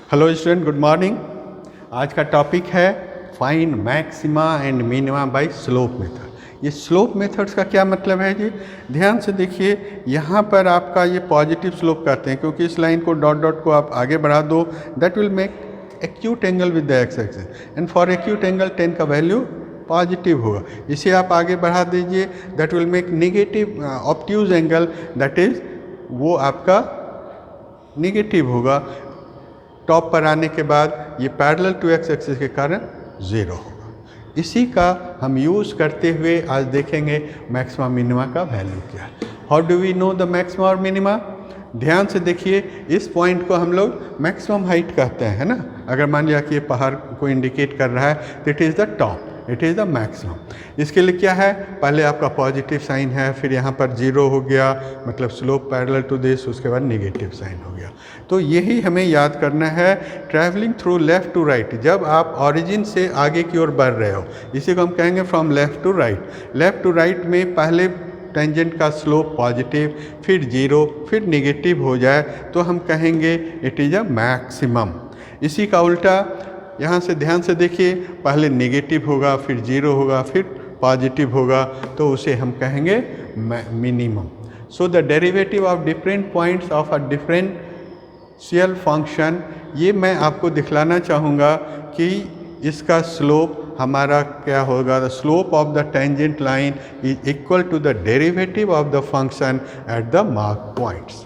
Hello student, good morning. आज का topic है find maxima and minima by slope method. ये स्लोप मेथड्स का क्या मतलब है जी? ध्यान से देखिए, यहाँ पर आपका ये पॉजिटिव स्लोप कहते हैं क्योंकि इस लाइन को डॉट डॉट को आप आगे बढ़ा दो, that will make acute angle with the x axis and for acute angle 10 का वैल्यू पॉजिटिव होगा। इसे आप आगे बढ़ा दीजिए, that will make negative obtuse angle, that is वो आपका नेगेटिव होगा। टॉप पर आने के बाद ये पैरेलल टू एक्स एक्सिस के कारण ज़ीरो होगा। इसी का हम यूज़ करते हुए आज देखेंगे मैक्सिमा मिनिमा का वैल्यू क्या है। How do we know the maxima और मिनिमा? ध्यान से देखिए, इस पॉइंट को हम लोग मैक्सिमम हाइट कहते हैं, है ना। अगर मान लिया कि ये पहाड़ को इंडिकेट कर रहा है तो it is the top, it is the maximum. इसके लिए क्या है, पहले आपका पॉजिटिव साइन है, फिर यहाँ पर जीरो हो गया, मतलब स्लोप पैरेलल टू दिस, उसके बाद नेगेटिव साइन हो गया। तो यही हमें याद करना है। Travelling through left to right, जब आप ऑरिजिन से आगे की ओर बढ़ रहे हो, इसी को हम कहेंगे from left to right. Left to right में पहले टेंजेंट का स्लोप पॉजिटिव, फिर जीरो, फिर नेगेटिव हो जाए तो हम कहेंगे इट इज़ अ मैक्सिमम। इसी का उल्टा यहाँ से ध्यान से देखिए, पहले नेगेटिव होगा, फिर जीरो होगा, फिर पॉजिटिव होगा, तो उसे हम कहेंगे minimum. So the derivative of different points of a differential function, ये मैं आपको दिखलाना चाहूँगा कि इसका स्लोप हमारा क्या होगा। The slope of the tangent line is equal to the derivative of the function at the mark points.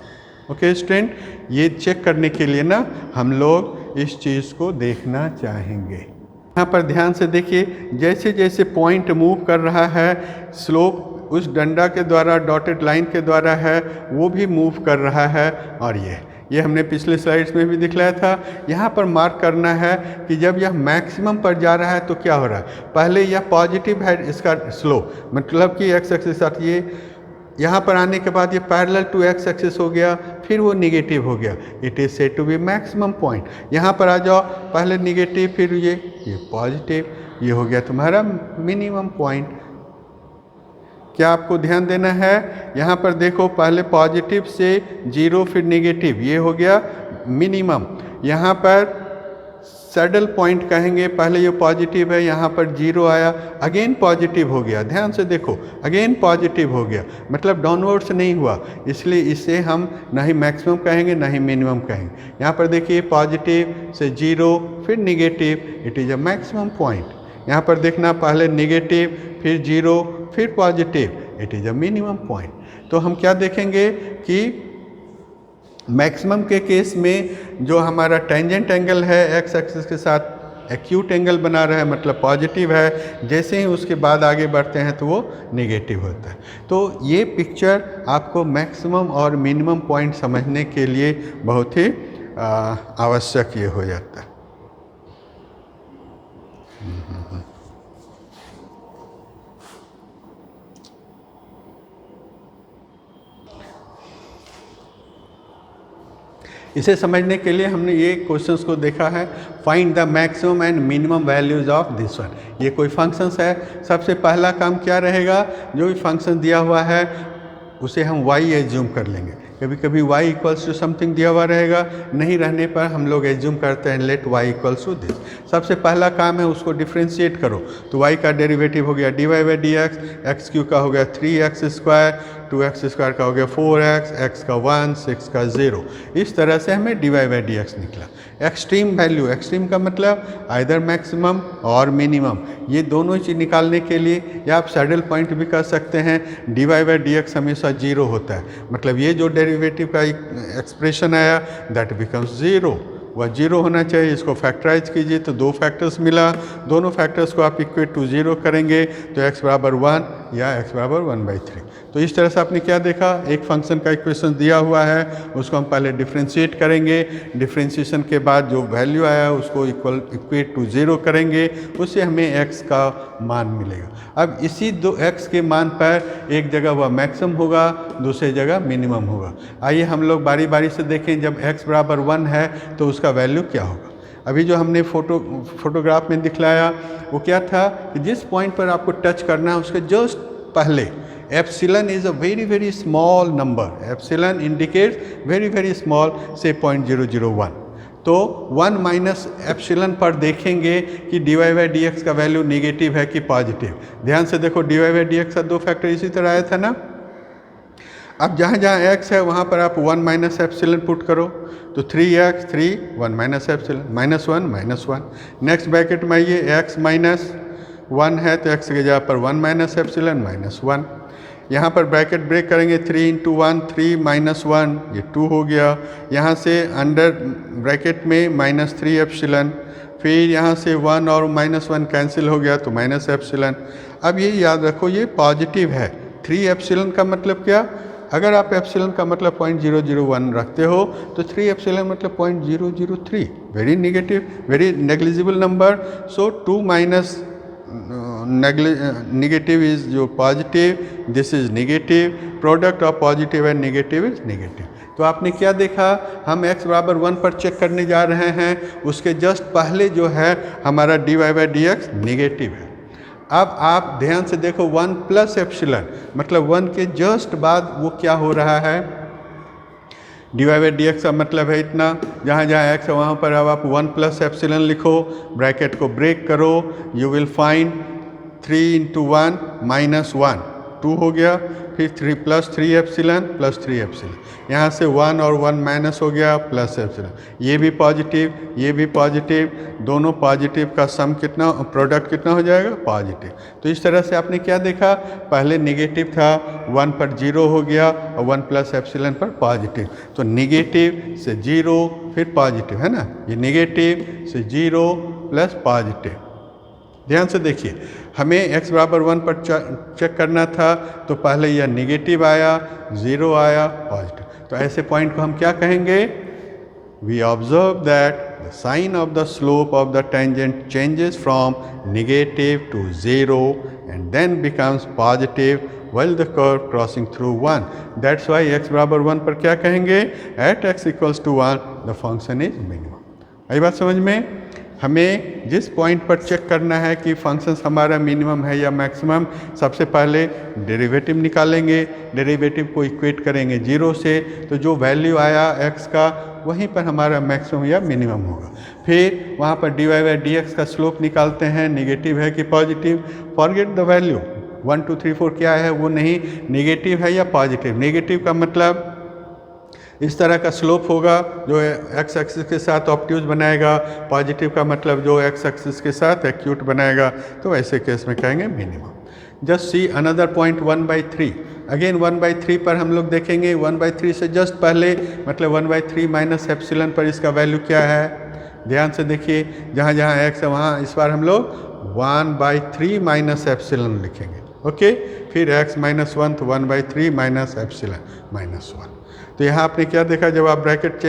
Okay student, ये चेक करने के लिए ना हम लोग इस चीज़ को देखना चाहेंगे। यहाँ पर ध्यान से देखिए, जैसे जैसे पॉइंट मूव कर रहा है, स्लोप उस डंडा के द्वारा, डॉटेड लाइन के द्वारा है, वो भी मूव कर रहा है। और ये हमने पिछले स्लाइड्स में भी दिखलाया था। यहाँ पर मार्क करना है कि जब यह मैक्सिमम पर जा रहा है तो क्या हो रहा है। पहले यह पॉजिटिव है, इसका स्लोप मतलब कि एक्स एक्सिस साथ, ये यहाँ पर आने के बाद ये पैरेलल टू एक्स एक्सिस हो गया, फिर वो निगेटिव हो गया। It is said to be maximum point. यहाँ पर आ जाओ, पहले निगेटिव, फिर ये पॉजिटिव, ये हो गया तुम्हारा मिनिमम पॉइंट। क्या आपको ध्यान देना है, यहाँ पर देखो, पहले पॉजिटिव से जीरो, फिर नेगेटिव, ये हो गया मिनिमम। यहाँ पर सैडल पॉइंट कहेंगे, पहले ये पॉजिटिव है, यहाँ पर जीरो आया, अगेन पॉजिटिव हो गया। ध्यान से देखो, अगेन पॉजिटिव हो गया, मतलब डाउनवर्ड्स नहीं हुआ, इसलिए इसे हम ना ही मैक्सिमम कहेंगे ना ही मिनिमम कहेंगे। यहाँ पर देखिए, पॉजिटिव से जीरो, फिर negative, it is a maximum point. यहाँ पर देखना, पहले निगेटिव, फिर जीरो, फिर positive, it is a minimum point. तो हम क्या देखेंगे कि मैक्सिमम के केस में जो हमारा टेंजेंट एंगल है एक्स एक्सिस के साथ एक्यूट एंगल बना रहा है, मतलब पॉजिटिव है। जैसे ही उसके बाद आगे बढ़ते हैं तो वो नेगेटिव होता है। तो ये पिक्चर आपको मैक्सिमम और मिनिमम पॉइंट समझने के लिए बहुत ही आवश्यक ये हो जाता है। इसे समझने के लिए हमने ये क्वेश्चंस को देखा है, find the maximum and minimum values of this one. ये कोई फंक्शंस है। सबसे पहला काम क्या रहेगा, जो भी फंक्शन दिया हुआ है उसे हम y एज्यूम कर लेंगे। कभी कभी y इक्वल्स टू समथिंग दिया हुआ रहेगा, नहीं रहने पर हम लोग एज्यूम करते हैं let y equals to this. सबसे पहला काम है उसको डिफ्रेंशिएट करो, तो y का डेरिवेटिव हो गया dy by D x, x Q का हो गया 3x स्क्वायर, 2x स्क्वायर का हो गया 4x, x का 1, 6 का 0। इस तरह से हमें dy बाई डी एक्स निकला। एक्सट्रीम वैल्यू, एक्सट्रीम का मतलब आइदर मैक्सिमम और मिनिमम, ये दोनों चीज़ निकालने के लिए, या आप सैडल पॉइंट भी कर सकते हैं। dy बाई डी एक्स हमेशा जीरो होता है, मतलब ये जो डेरिवेटिव का एक्सप्रेशन आया दैट बिकम्स ज़ीरो, वह जीरो होना चाहिए। इसको फैक्टराइज कीजिए तो दो फैक्टर्स मिला, दोनों फैक्टर्स को आप इक्वेट टू ज़ीरो करेंगे तो x बराबर 1 या x बराबर 1/3। तो इस तरह से आपने क्या देखा, एक फंक्शन का इक्वेशन दिया हुआ है, उसको हम पहले डिफ्रेंशिएट करेंगे, डिफ्रेंशिएशन के बाद जो वैल्यू आया उसको इक्वेट टू ज़ीरो करेंगे, उससे हमें x का मान मिलेगा। अब इसी दो x के मान पर एक जगह वह मैक्सिमम होगा, दूसरी जगह मिनिमम होगा। आइए हम लोग बारी बारी से देखें, जब x बराबर 1 है तो उसका वैल्यू क्या होगा। अभी जो हमने फोटोग्राफ में दिखलाया वो क्या था कि जिस पॉइंट पर आपको टच करना है उसके जस्ट पहले epsilon is a very small number, epsilon indicates very small, say 0.001। तो 1 माइनस एप्सिलॉन पर देखेंगे कि D Y by D X का वैल्यू निगेटिव है कि पॉजिटिव। ध्यान से देखो, D Y by D X का 2 फैक्टर इसी तरह आया था ना। अब जहाँ जहाँ x है वहाँ पर आप 1 माइनस एप्सिलॉन पुट करो, तो 3x 3 1 minus epsilon -1 -1। Next bracket में आइए, x माइनस 1 है तो x की जगह पर 1 माइनस एप्सिलॉन -1। यहाँ पर ब्रैकेट ब्रेक करेंगे, 3 इंटू 1 3 -1 ये 2 हो गया। यहाँ से अंडर ब्रैकेट में -3 एप्सिलॉन, फिर यहाँ से 1 और -1 कैंसिल हो गया तो माइनस एप्सिलॉन। अब ये याद रखो ये पॉजिटिव है। 3 एप्सिलॉन का मतलब क्या, अगर आप एप्सिलॉन का मतलब 0.001 रखते हो तो 3 एप्सिलॉन मतलब 0.003, very negative, very negligible number. So 2 minus negative is जो positive, this is negative, product of positive and negative is negative. तो आपने क्या देखा, हम x बराबर 1 पर चेक करने जा रहे हैं, उसके जस्ट पहले जो है हमारा D Y by D X negative है। अब आप ध्यान से देखो, 1 प्लस एप्सिलॉन मतलब 1 के जस्ट बाद वो क्या हो रहा है, D Y by D X का मतलब है इतना। जहाँ जहाँ x है वहाँ पर अब आप 1 प्लस एप्सिलॉन लिखो, ब्रैकेट को ब्रेक करो, यू विल फाइंड 3 इंटू 1 -1 2 हो गया, फिर 3 प्लस 3 एप्सिलॉन प्लस 3 एप्सिलॉन, यहाँ से 1 और 1 माइनस हो गया प्लस एप्सिलॉन, ये भी पॉजिटिव ये भी पॉजिटिव, दोनों पॉजिटिव का सम कितना, प्रोडक्ट कितना हो जाएगा, पॉजिटिव। तो इस तरह से आपने क्या देखा, पहले नेगेटिव था 1 पर 0 हो गया और 1 प्लस एप्सिलॉन पर पॉजिटिव। तो नेगेटिव से 0 फिर पॉजिटिव है ना, ये नेगेटिव से 0 प्लस पॉजिटिव। ध्यान से देखिए, हमें x बराबर 1 पर चेक करना था तो पहले यह निगेटिव आया, 0 आया, पॉजिटिव। तो ऐसे पॉइंट को हम क्या कहेंगे, we observe that the sign of the slope of the tangent changes from negative to 0 and then becomes positive while the curve crossing through 1. That's why x बराबर 1 पर क्या कहेंगे, at x equals to 1 the function is minimum। आई बात समझ में। हमें जिस point पर चेक करना है कि फंक्शन हमारा मिनिमम है या मैक्सिमम, सबसे पहले डेरिवेटिव निकालेंगे, डेरिवेटिव को इक्वेट करेंगे 0 से, तो जो वैल्यू आया x का वहीं पर हमारा मैक्सिमम या मिनिमम होगा। फिर वहाँ पर D Y by D X का स्लोप निकालते हैं, नेगेटिव है कि पॉजिटिव, फॉरगेट द वैल्यू 1 2 3 4 क्या है वो नहीं, नेगेटिव है या पॉजिटिव। नेगेटिव का मतलब इस तरह का स्लोप होगा जो एक्स एक्सिस के साथ ऑब्ट्यूज बनाएगा, पॉजिटिव का मतलब जो एक्स एक्सिस के साथ एक्यूट बनाएगा, तो ऐसे केस में कहेंगे minimum. Just see another point 1/3, again 1/3 पर हम लोग देखेंगे, 1/3 से जस्ट पहले मतलब 1/3 माइनस एप्सिलॉन पर इसका वैल्यू क्या है, ध्यान से देखिए, जहाँ जहाँ एक्स है वहाँ इस बार हम लोग 1/3 माइनस एप्सिलॉन लिखेंगे, ओके। फिर x -1 तो 1/3 माइनस एप्सिलॉन -1। तो यहाँ आपने क्या देखा, जब आप ब्रैकेट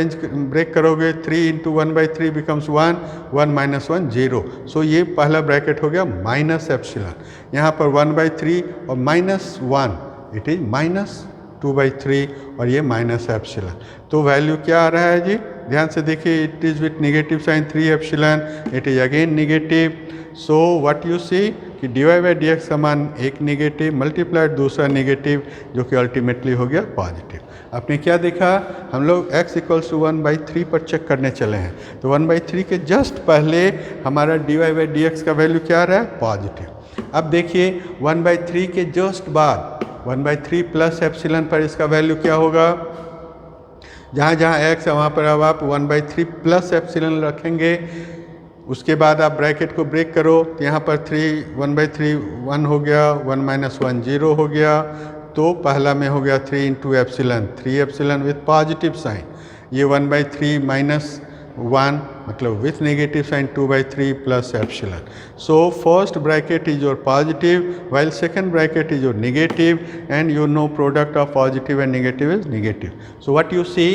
ब्रेक करोगे 3 इंटू 1/3 बिकम्स 1 1 -1 0। सो ये पहला ब्रैकेट हो गया माइनस एप्सिलॉन, यहाँ पर 1/3 और -1 इट इज -2/3 और ये माइनस एप्सिलॉन। तो वैल्यू क्या आ रहा है जी, ध्यान से देखिए, it is with negative sign 3 epsilon, it is again negative. So what you see कि D Y by D X का मान एक नेगेटिव मल्टीप्लाइड दूसरा नेगेटिव, जो कि अल्टीमेटली हो गया पॉजिटिव। आपने क्या देखा, हम लोग x = 1/3 पर चेक करने चले हैं, तो 1/3 के जस्ट पहले हमारा D Y by D X का वैल्यू क्या आ रहा है, पॉजिटिव। अब देखिए 1/3 के जस्ट बाद 1/3 प्लस एप्सिलॉन पर इसका वैल्यू क्या होगा, जहाँ जहाँ x है वहाँ पर अब आप 1/3 प्लस एप्सिलॉन रखेंगे, उसके बाद आप ब्रैकेट को ब्रेक करो, तो यहाँ पर 1/3 1 हो गया, 1 -1 0 हो गया, तो पहला में हो गया 3 into epsilon, 3 epsilon with positive sign, ये 1/3 -1 मतलब with negative sign 2/3 plus epsilon. So first bracket is your positive while second bracket is your negative, and you know product of positive and negative is negative. So what you see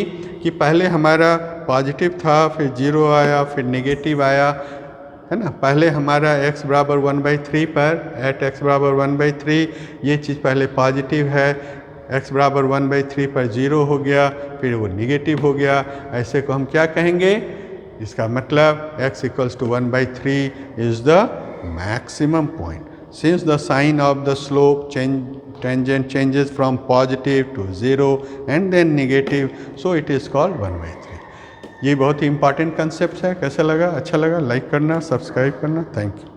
कि पहले हमारा positive था, फिर 0 आया, फिर negative आया, है ना। पहले हमारा x बराबर 1/3 पर, एट x बराबर 1/3 ये चीज़ पहले पॉजिटिव है, x बराबर 1/3 पर 0 हो गया, फिर वो नेगेटिव हो गया, ऐसे को हम क्या कहेंगे, इसका मतलब x = 1/3 is the maximum point. Since the sign of the slope tangent changes from positive to 0 and then negative, so it is called 1/3। ये बहुत ही इंपॉर्टेंट कंसेप्ट है। कैसा लगा? अच्छा लगा? लाइक करना, सब्सक्राइब करना। Thank you.